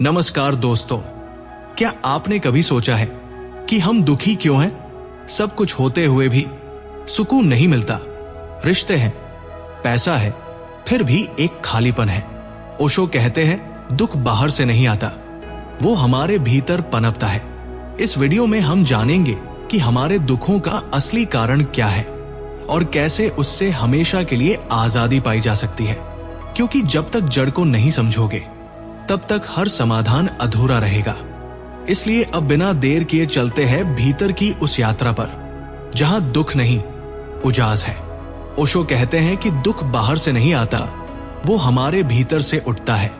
नमस्कार दोस्तों, क्या आपने कभी सोचा है कि हम दुखी क्यों हैं? सब कुछ होते हुए भी सुकून नहीं मिलता। रिश्ते हैं, पैसा है, फिर भी एक खालीपन है। ओशो कहते हैं दुख बाहर से नहीं आता, वो हमारे भीतर पनपता है। इस वीडियो में हम जानेंगे कि हमारे दुखों का असली कारण क्या है और कैसे उससे हमेशा के लिए आजादी पाई जा सकती है। क्योंकि जब तक जड़ को नहीं समझोगे तब तक हर समाधान अधूरा रहेगा। इसलिए अब बिना देर किए चलते हैं भीतर की उस यात्रा पर जहां दुख नहीं, उजास है। ओशो कहते हैं कि दुख बाहर से नहीं आता, वो हमारे भीतर से उठता है।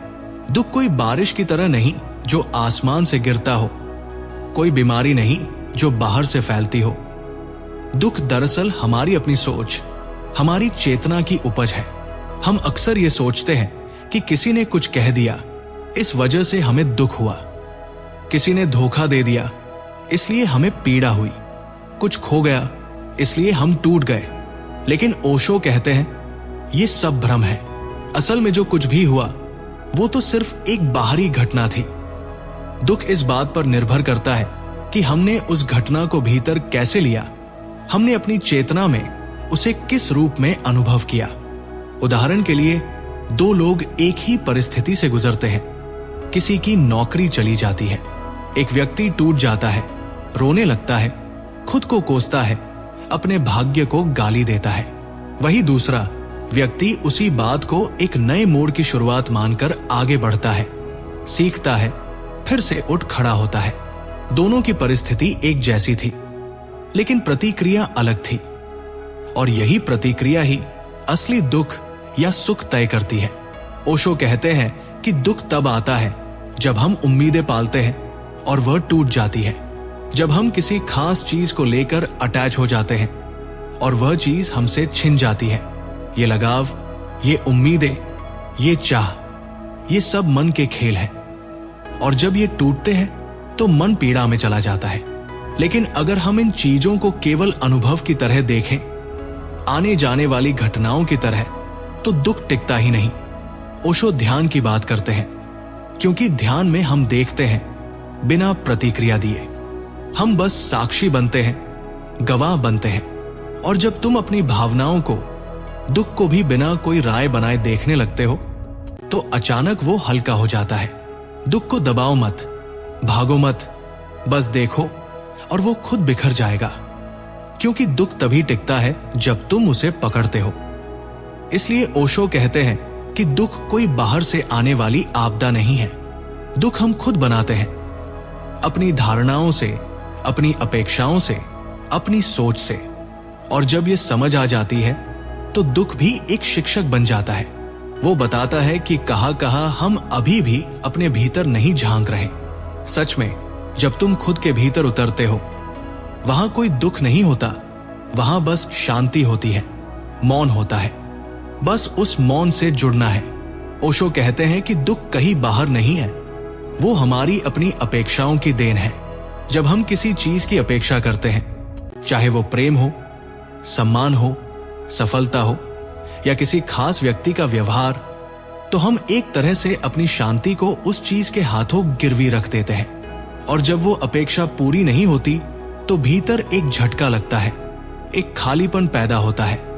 दुख कोई बारिश की तरह नहीं जो आसमान से गिरता हो, कोई बीमारी नहीं जो बाहर से फैलती हो। दुख दरअसल हमारी अपनी सोच, हमारी चेतना की उपज है। हम अक्सर ये सोचते हैं कि किसी ने कुछ कह दिया, इस वजह से हमें दुख हुआ। किसी ने धोखा दे दिया, इसलिए हमें पीड़ा हुई। कुछ खो गया, इसलिए हम टूट गए। लेकिन ओशो कहते हैं ये सब भ्रम है। असल में जो कुछ भी हुआ वो तो सिर्फ एक बाहरी घटना थी। दुख इस बात पर निर्भर करता है कि हमने उस घटना को भीतर कैसे लिया, हमने अपनी चेतना में उसे किस रूप में अनुभव किया। उदाहरण के लिए, दो लोग एक ही परिस्थिति से गुजरते हैं। किसी की नौकरी चली जाती है, एक व्यक्ति टूट जाता है, रोने लगता है, खुद को कोसता है, अपने भाग्य को गाली देता है। वही दूसरा व्यक्ति उसी बात को एक नए मोड़ की शुरुआत मानकर आगे बढ़ता है, सीखता है, फिर से उठ खड़ा होता है। दोनों की परिस्थिति एक जैसी थी, लेकिन प्रतिक्रिया अलग थी। और यही प्रतिक्रिया ही असली दुख या सुख तय करती है। ओशो कहते हैं कि दुख तब आता है जब हम उम्मीदें पालते हैं और वह टूट जाती है। जब हम किसी खास चीज को लेकर अटैच हो जाते हैं और वह चीज हमसे छिन जाती है। ये लगाव, ये उम्मीदें, ये चाह, ये सब मन के खेल हैं। और जब ये टूटते हैं तो मन पीड़ा में चला जाता है। लेकिन अगर हम इन चीजों को केवल अनुभव की तरह देखें, आने जाने वाली घटनाओं की तरह, तो दुख टिकता ही नहीं। ओशो ध्यान की बात करते हैं, क्योंकि ध्यान में हम देखते हैं बिना प्रतिक्रिया दिए। हम बस साक्षी बनते हैं, गवाह बनते हैं। और जब तुम अपनी भावनाओं को, दुख को भी बिना कोई राय बनाए देखने लगते हो, तो अचानक वो हल्का हो जाता है। दुख को दबाओ मत, भागो मत, बस देखो और वो खुद बिखर जाएगा। क्योंकि दुख तभी टिकता है जब तुम उसे पकड़ते हो। इसलिए ओशो कहते हैं कि दुख कोई बाहर से आने वाली आपदा नहीं है। दुख हम खुद बनाते हैं, अपनी धारणाओं से, अपनी अपेक्षाओं से, अपनी सोच से। और जब ये समझ आ जाती है तो दुख भी एक शिक्षक बन जाता है। वो बताता है कि कहां कहां हम अभी भी अपने भीतर नहीं झांक रहे। सच में जब तुम खुद के भीतर उतरते हो, वहां कोई दुख नहीं होता, वहां बस शांति होती है, मौन होता है। बस उस मौन से जुड़ना है। ओशो कहते हैं कि दुख कहीं बाहर नहीं है, वो हमारी अपनी अपेक्षाओं की देन है। जब हम किसी चीज की अपेक्षा करते हैं, चाहे वो प्रेम हो, सम्मान हो, सफलता हो या किसी खास व्यक्ति का व्यवहार, तो हम एक तरह से अपनी शांति को उस चीज के हाथों गिरवी रख देते हैं। और जब वो अपेक्षा पूरी नहीं होती तो भीतर एक झटका लगता है, एक खालीपन पैदा होता है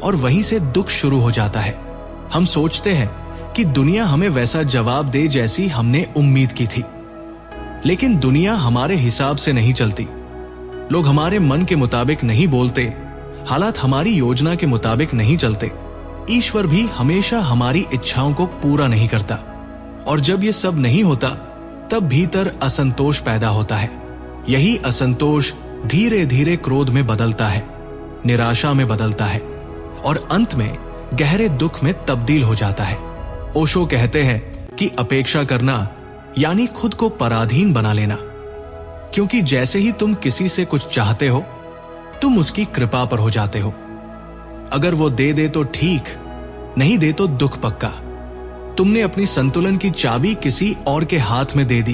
और वहीं से दुख शुरू हो जाता है। हम सोचते हैं कि दुनिया हमें वैसा जवाब दे जैसी हमने उम्मीद की थी। लेकिन दुनिया हमारे हिसाब से नहीं चलती। लोग हमारे मन के मुताबिक नहीं बोलते, हालात हमारी योजना के मुताबिक नहीं चलते। ईश्वर भी हमेशा हमारी इच्छाओं को पूरा नहीं करता। और जब ये सब नहीं होता तब भीतर असंतोष पैदा होता है। यही असंतोष धीरे धीरे क्रोध में बदलता है, निराशा में बदलता है और अंत में गहरे दुख में तब्दील हो जाता है। ओशो कहते हैं कि अपेक्षा करना यानी खुद को पराधीन बना लेना। क्योंकि जैसे ही तुम किसी से कुछ चाहते हो, तुम उसकी कृपा पर हो जाते हो। अगर वो दे दे तो ठीक, नहीं दे तो दुख पक्का। तुमने अपनी संतुलन की चाबी किसी और के हाथ में दे दी।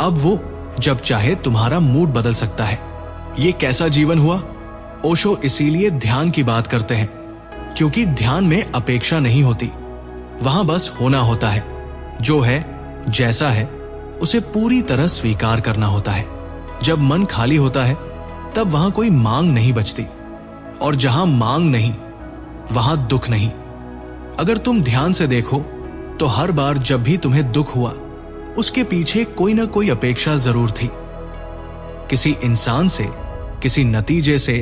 अब वो जब चाहे तुम्हारा मूड बदल सकता है। ये कैसा जीवन हुआ? ओशो इसीलिए ध्यान की बात करते हैं, क्योंकि ध्यान में अपेक्षा नहीं होती, वहां बस होना होता है। जो है जैसा है उसे पूरी तरह स्वीकार करना होता है। जब मन खाली होता है तब वहां कोई मांग नहीं बचती, और जहां मांग नहीं वहां दुख नहीं। अगर तुम ध्यान से देखो तो हर बार जब भी तुम्हें दुख हुआ उसके पीछे कोई ना कोई अपेक्षा जरूर थी। किसी इंसान से, किसी नतीजे से,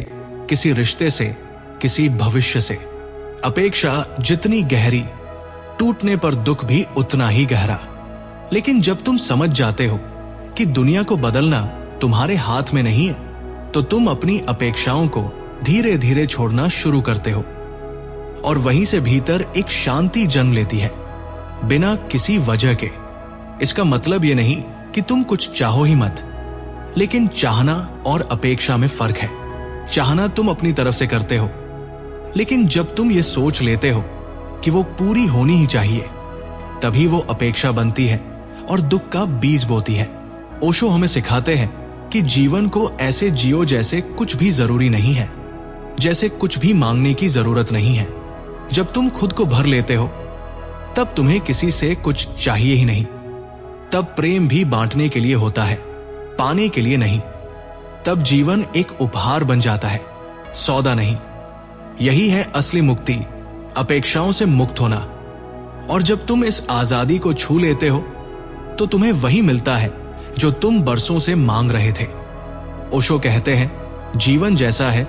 किसी रिश्ते से, किसी भविष्य से। अपेक्षा जितनी गहरी, टूटने पर दुख भी उतना ही गहरा। लेकिन जब तुम समझ जाते हो कि दुनिया को बदलना तुम्हारे हाथ में नहीं है, तो तुम अपनी अपेक्षाओं को धीरे धीरे छोड़ना शुरू करते हो, और वहीं से भीतर एक शांति जन्म लेती है, बिना किसी वजह के। इसका मतलब यह नहीं कि तुम कुछ चाहो ही मत, लेकिन चाहना और अपेक्षा में फर्क है। चाहना तुम अपनी तरफ से करते हो, लेकिन जब तुम ये सोच लेते हो कि वो पूरी होनी ही चाहिए, तभी वो अपेक्षा बनती है और दुख का बीज बोती है। ओशो हमें सिखाते हैं कि जीवन को ऐसे जियो जैसे कुछ भी जरूरी नहीं है, जैसे कुछ भी मांगने की जरूरत नहीं है। जब तुम खुद को भर लेते हो तब तुम्हें किसी से कुछ चाहिए ही नहीं। तब प्रेम भी बांटने के लिए होता है, पाने के लिए नहीं। तब जीवन एक उपहार बन जाता है, सौदा नहीं। यही है असली मुक्ति, अपेक्षाओं से मुक्त होना। और जब तुम इस आजादी को छू लेते हो तो तुम्हें वही मिलता है जो तुम बरसों से मांग रहे थे। ओशो कहते हैं, जीवन जैसा है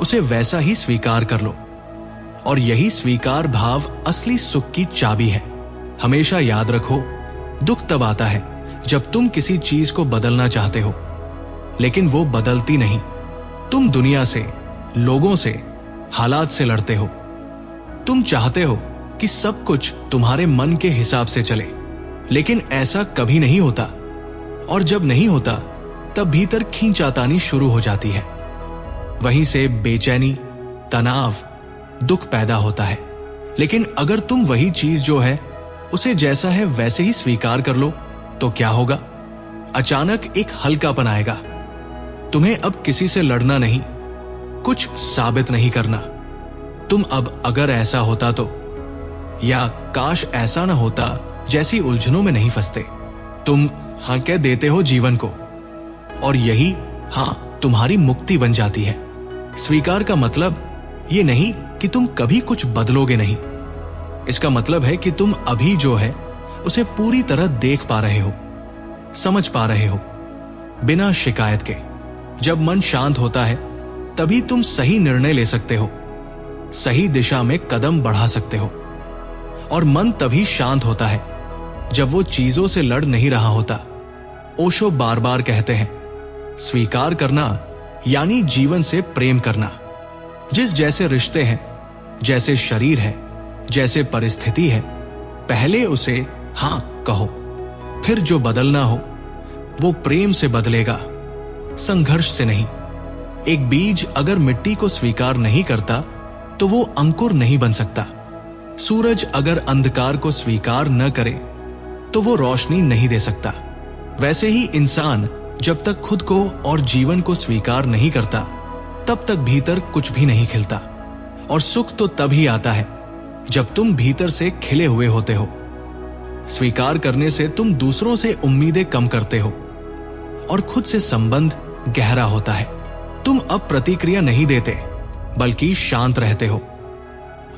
उसे वैसा ही स्वीकार कर लो, और यही स्वीकार भाव असली सुख की चाबी है। हमेशा याद रखो, दुख तब आता है जब तुम किसी चीज को बदलना चाहते हो, लेकिन वो बदलती नहीं। तुम दुनिया से, लोगों से, हालात से लड़ते हो। तुम चाहते हो कि सब कुछ तुम्हारे मन के हिसाब से चले, लेकिन ऐसा कभी नहीं होता। और जब नहीं होता तब भीतर खींचातानी शुरू हो जाती है। वहीं से बेचैनी, तनाव, दुख पैदा होता है। लेकिन अगर तुम वही चीज जो है उसे जैसा है वैसे ही स्वीकार कर लो तो क्या होगा? अचानक एक हल्कापन आएगा। तुम्हें अब किसी से लड़ना नहीं, कुछ साबित नहीं करना। तुम अब अगर ऐसा होता तो, या काश ऐसा ना होता जैसी उलझनों में नहीं फंसते। तुम हां कह देते हो जीवन को, और यही हां तुम्हारी मुक्ति बन जाती है। स्वीकार का मतलब ये नहीं कि तुम कभी कुछ बदलोगे नहीं। इसका मतलब है कि तुम अभी जो है उसे पूरी तरह देख पा रहे हो, समझ पा रहे हो, बिना शिकायत के। जब मन शांत होता है तभी तुम सही निर्णय ले सकते हो, सही दिशा में कदम बढ़ा सकते हो। और मन तभी शांत होता है जब वो चीजों से लड़ नहीं रहा होता। ओशो बार बार कहते हैं, स्वीकार करना यानी जीवन से प्रेम करना। जिस जैसे रिश्ते हैं, जैसे शरीर है, जैसे परिस्थिति है, पहले उसे हां कहो। फिर जो बदलना हो वो प्रेम से बदलेगा, संघर्ष से नहीं। एक बीज अगर मिट्टी को स्वीकार नहीं करता तो वो अंकुर नहीं बन सकता। सूरज अगर अंधकार को स्वीकार न करे तो वो रोशनी नहीं दे सकता। वैसे ही इंसान जब तक खुद को और जीवन को स्वीकार नहीं करता तब तक भीतर कुछ भी नहीं खिलता। और सुख तो तभी आता है जब तुम भीतर से खिले हुए होते हो। स्वीकार करने से तुम दूसरों से उम्मीदें कम करते हो और खुद से संबंध गहरा होता है। तुम अब प्रतिक्रिया नहीं देते बल्कि शांत रहते हो,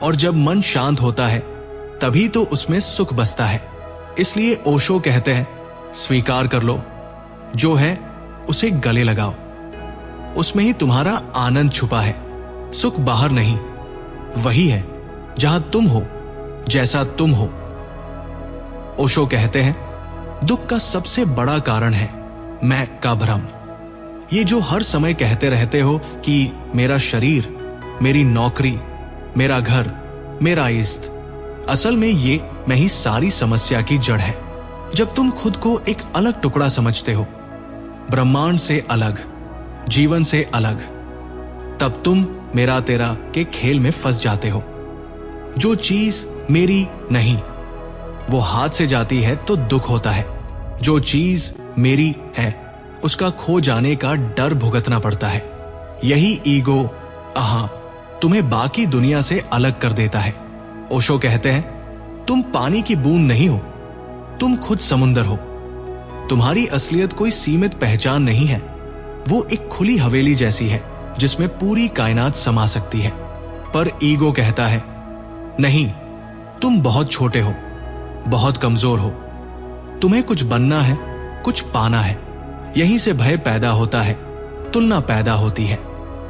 और जब मन शांत होता है तभी तो उसमें सुख बसता है। इसलिए ओशो कहते हैं, स्वीकार कर लो, जो है उसे गले लगाओ। उसमें ही तुम्हारा आनंद छुपा है। सुख बाहर नहीं, वही है जहां तुम हो, जैसा तुम हो। ओशो कहते हैं, दुख का सबसे बड़ा कारण है मैं का भ्रम। ये जो हर समय कहते रहते हो कि मेरा शरीर, मेरी नौकरी, मेरा घर, मेरा इष्ट, असल में ये मैं ही सारी समस्या की जड़ है। जब तुम खुद को एक अलग टुकड़ा समझते हो, ब्रह्मांड से अलग, जीवन से अलग, तब तुम मेरा तेरा के खेल में फंस जाते हो। जो चीज मेरी नहीं वो हाथ से जाती है तो दुख होता है। जो चीज मेरी है उसका खो जाने का डर भुगतना पड़ता है। यही ईगो, अहा, तुम्हें बाकी दुनिया से अलग कर देता है। ओशो कहते हैं, तुम पानी की बूंद नहीं हो, तुम खुद समुंदर हो। तुम्हारी असलियत कोई सीमित पहचान नहीं है, वो एक खुली हवेली जैसी है जिसमें पूरी कायनात समा सकती है। पर ईगो कहता है, नहीं, तुम बहुत छोटे हो, बहुत कमजोर हो, तुम्हें कुछ बनना है, कुछ पाना है। यहीं से भय पैदा होता है, तुलना पैदा होती है,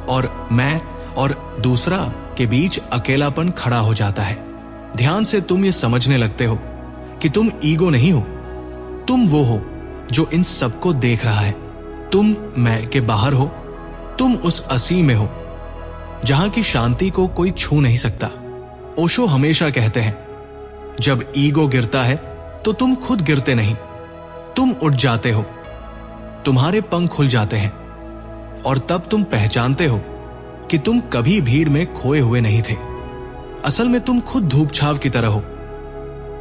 और मैं और दूसरा के बीच अकेलापन खड़ा हो जाता है। ध्यान से तुम ये समझने लगते हो कि तुम ईगो नहीं हो, तुम वो हो जो इन सबको देख रहा है। तुम मैं के बाहर हो, तुम उस असीम में हो जहां की शांति को कोई छू नहीं सकता। ओशो हमेशा कहते हैं, जब ईगो गिरता है तो तुम खुद गिरते नहीं, तुम उठ जाते हो, तुम्हारे पंख खुल जाते हैं, और तब तुम पहचानते हो कि तुम कभी भीड़ में खोए हुए नहीं थे। असल में तुम खुद धूप छाव की तरह हो,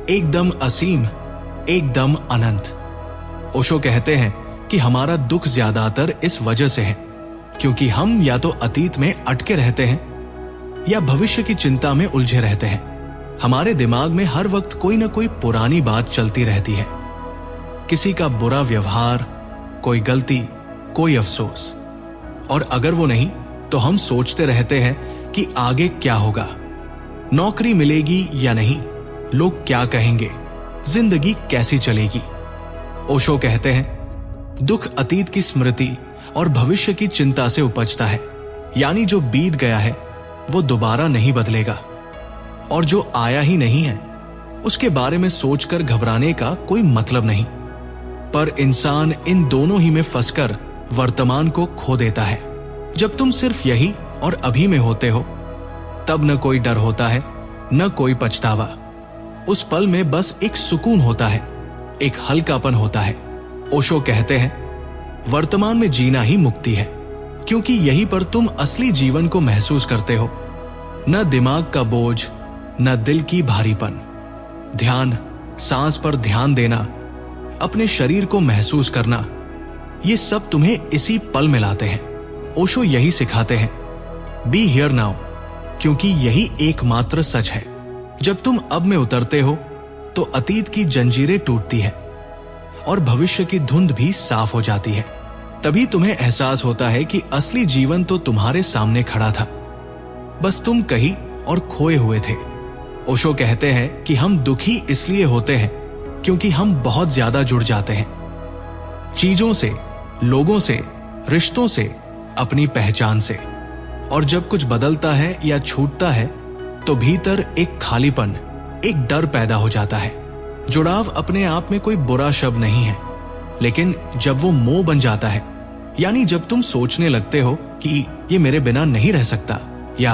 एकदम असीम, एकदम अनंत। ओशो कहते हैं कि हमारा दुख ज्यादातर इस वजह से है क्योंकि हम या तो अतीत में अटके रहते हैं या भविष्य की चिंता में उलझे रहते हैं। हमारे दिमाग में हर वक्त कोई ना कोई पुरानी बात चलती रहती है, किसी का बुरा व्यवहार, कोई गलती, कोई अफसोस। और अगर वो नहीं तो हम सोचते रहते हैं कि आगे क्या होगा, नौकरी मिलेगी या नहीं, लोग क्या कहेंगे, जिंदगी कैसी चलेगी। ओशो कहते हैं, दुख अतीत की स्मृति और भविष्य की चिंता से उपजता है, यानी जो बीत गया है वो दोबारा नहीं बदलेगा, और जो आया ही नहीं है उसके बारे में सोचकर घबराने का कोई मतलब नहीं। पर इंसान इन दोनों ही में फंसकर वर्तमान को खो देता है। जब तुम सिर्फ यही और अभी में होते हो तब न कोई डर होता है, न कोई पछतावा। उस पल में बस एक सुकून होता है, एक हल्कापन होता है। ओशो कहते हैं, वर्तमान में जीना ही मुक्ति है, क्योंकि यहीं पर तुम असली जीवन को महसूस करते हो। न दिमाग का बोझ, न दिल की भारीपन। ध्यान, सांस पर ध्यान देना, अपने शरीर को महसूस करना, ये सब तुम्हें इसी पल में लाते हैं। ओशो यही सिखाते हैं, बी हियर नाउ, क्योंकि यही एकमात्र सच है। जब तुम अब में उतरते हो तो अतीत की जंजीरें टूटती है और भविष्य की धुंध भी साफ हो जाती है। तभी तुम्हें एहसास होता है कि असली जीवन तो तुम्हारे सामने खड़ा था, बस तुम कहीं और खोए हुए थे। ओशो कहते हैं कि हम दुखी इसलिए होते हैं क्योंकि हम बहुत ज्यादा जुड़ जाते हैं, चीजों से, लोगों से, रिश्तों से, अपनी पहचान से। और जब कुछ बदलता है या छूटता है तो भीतर एक खालीपन, एक डर पैदा हो जाता है। जुड़ाव अपने आप में कोई बुरा शब्द नहीं है, लेकिन जब वो मोह बन जाता है, यानी जब तुम सोचने लगते हो कि ये मेरे बिना नहीं रह सकता, या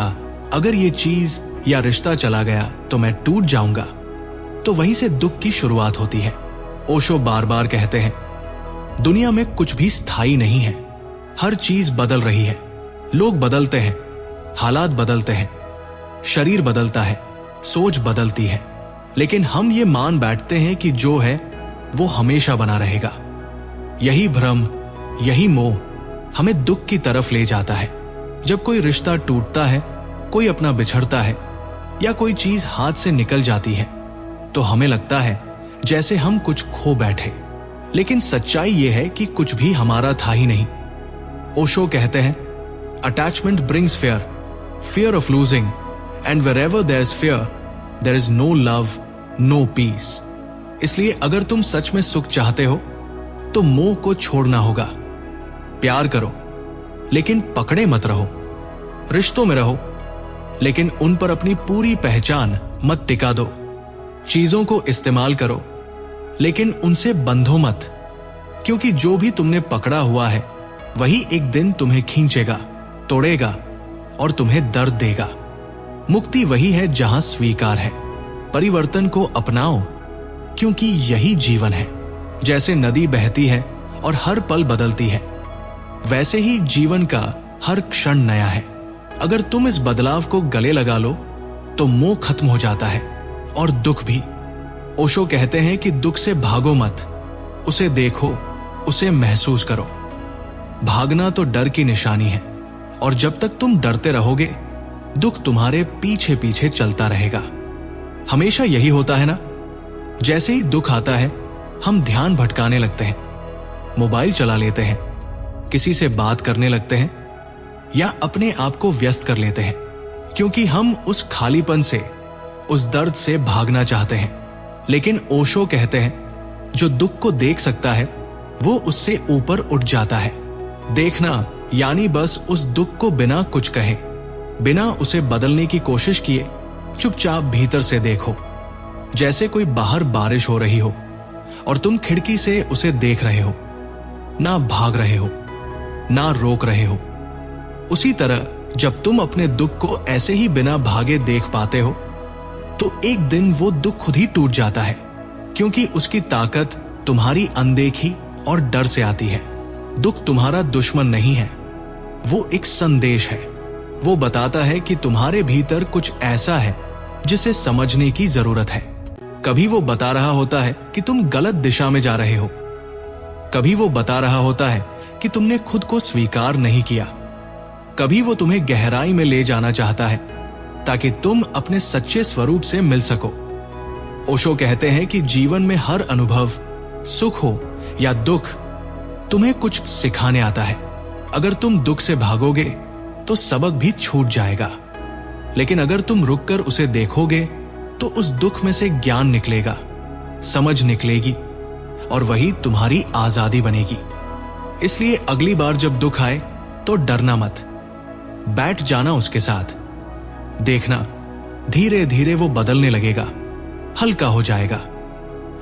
अगर ये चीज या रिश्ता चला गया तो मैं टूट जाऊंगा, तो वहीं से दुख की शुरुआत होती है। ओशो बार बार कहते हैं, दुनिया में कुछ भी स्थायी नहीं है, हर चीज बदल रही है। लोग बदलते हैं, हालात बदलते हैं, शरीर बदलता है, सोच बदलती है, लेकिन हम ये मान बैठते हैं कि जो है वो हमेशा बना रहेगा। यही भ्रम, यही मोह हमें दुख की तरफ ले जाता है। जब कोई रिश्ता टूटता है, कोई अपना बिछड़ता है, या कोई चीज हाथ से निकल जाती है, तो हमें लगता है जैसे हम कुछ खो बैठे, लेकिन सच्चाई यह है कि कुछ भी हमारा था ही नहीं। ओशो कहते हैं, attachment brings fear, fear of losing, and wherever there's fear, there is no love, no peace. इसलिए अगर तुम सच में सुख चाहते हो तो मोह को छोड़ना होगा। प्यार करो, लेकिन पकड़े मत रहो। रिश्तों में रहो, लेकिन उन पर अपनी पूरी पहचान मत टिका दो। चीजों को इस्तेमाल करो, लेकिन उनसे बंधो मत, क्योंकि जो भी तुमने पकड़ा हुआ है वही एक दिन तुम्हें खींचेगा, तोड़ेगा और तुम्हें दर्द देगा। मुक्ति वही है जहां स्वीकार है। परिवर्तन को अपनाओ, क्योंकि यही जीवन है। जैसे नदी बहती है और हर पल बदलती है, वैसे ही जीवन का हर क्षण नया है। अगर तुम इस बदलाव को गले लगा लो तो मोह खत्म हो जाता है, और दुख भी। ओशो कहते हैं कि दुख से भागो मत, उसे देखो, उसे महसूस करो। भागना तो डर की निशानी है, और जब तक तुम डरते रहोगे दुख तुम्हारे पीछे पीछे चलता रहेगा। हमेशा यही होता है ना, जैसे ही दुख आता है हम ध्यान भटकाने लगते हैं, मोबाइल चला लेते हैं, किसी से बात करने लगते हैं या अपने आप को व्यस्त कर लेते हैं, क्योंकि हम उस खालीपन से, उस दर्द से भागना चाहते हैं। लेकिन ओशो कहते हैं, जो दुख को देख सकता है वो उससे ऊपर उठ जाता है। देखना यानी बस उस दुख को बिना कुछ कहे, बिना उसे बदलने की कोशिश किए चुपचाप भीतर से देखो, जैसे कोई बाहर बारिश हो रही हो और तुम खिड़की से उसे देख रहे हो, ना भाग रहे हो, ना रोक रहे हो। उसी तरह जब तुम अपने दुख को ऐसे ही बिना भागे देख पाते हो तो एक दिन वो दुख खुद ही टूट जाता है, क्योंकि उसकी ताकत तुम्हारी अनदेखी और डर से आती है। दुख तुम्हारा दुश्मन नहीं है, वो एक संदेश है। वो बताता है कि तुम्हारे भीतर कुछ ऐसा है जिसे समझने की जरूरत है। कभी वो बता रहा होता है कि तुम गलत दिशा में जा रहे हो, कभी वो बता रहा होता है कि तुमने खुद को स्वीकार नहीं किया, कभी वो तुम्हें गहराई में ले जाना चाहता है ताकि तुम अपने सच्चे स्वरूप से मिल सको। ओशो कहते हैं कि जीवन में हर अनुभव, सुख हो या दुख, तुम्हें कुछ सिखाने आता है। अगर तुम दुख से भागोगे तो सबक भी छूट जाएगा, लेकिन अगर तुम रुककर उसे देखोगे तो उस दुख में से ज्ञान निकलेगा, समझ निकलेगी और वही तुम्हारी आजादी बनेगी। इसलिए अगली बार जब दुख आए तो डरना मत, बैठ जाना उसके साथ। देखना धीरे धीरे वो बदलने लगेगा, हल्का हो जाएगा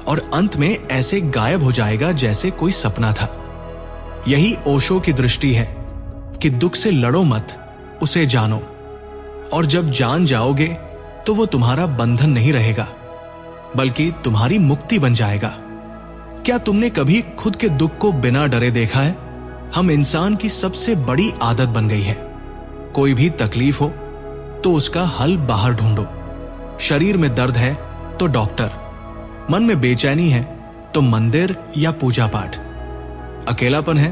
और अंत में ऐसे गायब हो जाएगा जैसे कोई सपना था। यही ओशो की दृष्टि है कि दुख से लड़ो मत, उसे जानो, और जब जान जाओगे तो वो तुम्हारा बंधन नहीं रहेगा बल्कि तुम्हारी मुक्ति बन जाएगा। क्या तुमने कभी खुद के दुख को बिना डरे देखा है? हम इंसान की सबसे बड़ी आदत बन गई है। कोई भी तकलीफ हो तो उसका हल बाहर ढूंढो। शरीर में दर्द है तो डॉक्टर, मन में बेचैनी है तो मंदिर या पूजा पाठ, अकेलापन है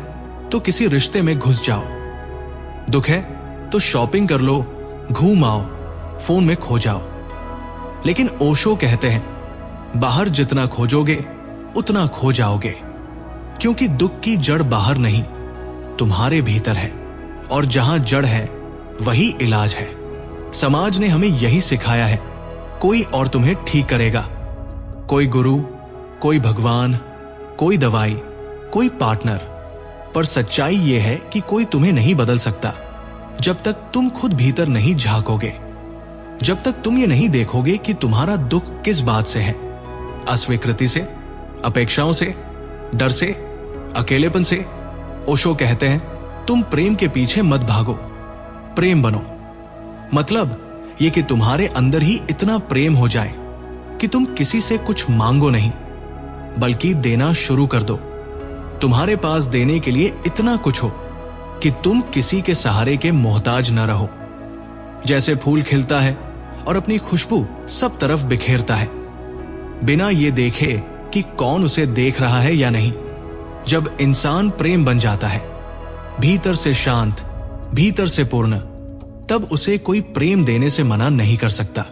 तो किसी रिश्ते में घुस जाओ, दुख है तो शॉपिंग कर लो, घूम आओ, फोन में खो जाओ। लेकिन ओशो कहते हैं, बाहर जितना खोजोगे उतना खो जाओगे, क्योंकि दुख की जड़ बाहर नहीं, तुम्हारे भीतर है, और जहां जड़ है वही इलाज है। समाज ने हमें यही सिखाया है, कोई और तुम्हें ठीक करेगा, कोई गुरु, कोई भगवान, कोई दवाई, कोई पार्टनर। पर सच्चाई यह है कि कोई तुम्हें नहीं बदल सकता जब तक तुम खुद भीतर नहीं झांकोगे, जब तक तुम ये नहीं देखोगे कि तुम्हारा दुख किस बात से है, अस्वीकृति से, अपेक्षाओं से, डर से, अकेलेपन से। ओशो कहते हैं, तुम प्रेम के पीछे मत भागो, प्रेम बनो। मतलब ये कि तुम्हारे अंदर ही इतना प्रेम हो जाए कि तुम किसी से कुछ मांगो नहीं, बल्कि देना शुरू कर दो। तुम्हारे पास देने के लिए इतना कुछ हो कि तुम किसी के सहारे के मोहताज न रहो। जैसे फूल खिलता है और अपनी खुशबू सब तरफ बिखेरता है, बिना ये देखे कि कौन उसे देख रहा है या नहीं। जब इंसान प्रेम बन जाता है, भीतर से शांत, भीतर से पूर्ण, तब उसे कोई प्रेम देने से मना नहीं कर सकता।